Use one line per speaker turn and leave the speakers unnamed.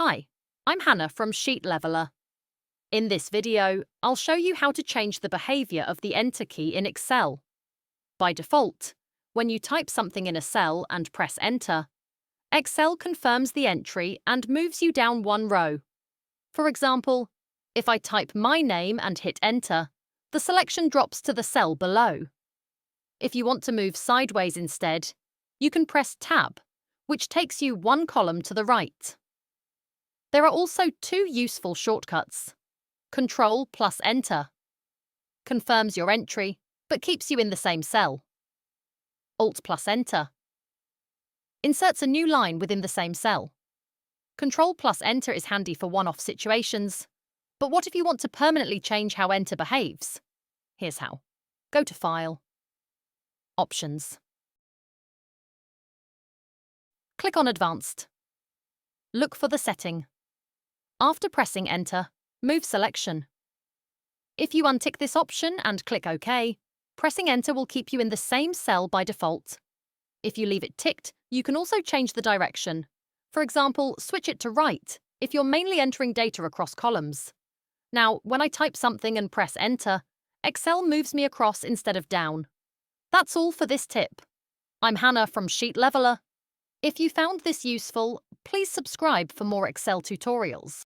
Hi, I'm Hannah from Sheet Leveler. In this video, I'll show you how to change the behavior of the Enter key in Excel. By default, when you type something in a cell and press Enter, Excel confirms the entry and moves you down one row. For example, if I type my name and hit Enter, the selection drops to the cell below. If you want to move sideways instead, you can press Tab, which takes you one column to the right. There are also two useful shortcuts. Control plus Enter confirms your entry, but keeps you in the same cell. Alt plus Enter inserts a new line within the same cell. Control plus Enter is handy for one-off situations, but what if you want to permanently change how Enter behaves? Here's how. Go to File, Options. Click on Advanced. Look for the setting. After pressing Enter, move Selection. If you untick this option and click OK, pressing Enter will keep you in the same cell by default. If you leave it ticked, you can also change the direction. For example, switch it to right if you're mainly entering data across columns. Now, when I type something and press Enter, Excel moves me across instead of down. That's all for this tip. I'm Hannah from Sheet Leveler. If you found this useful, please subscribe for more Excel tutorials.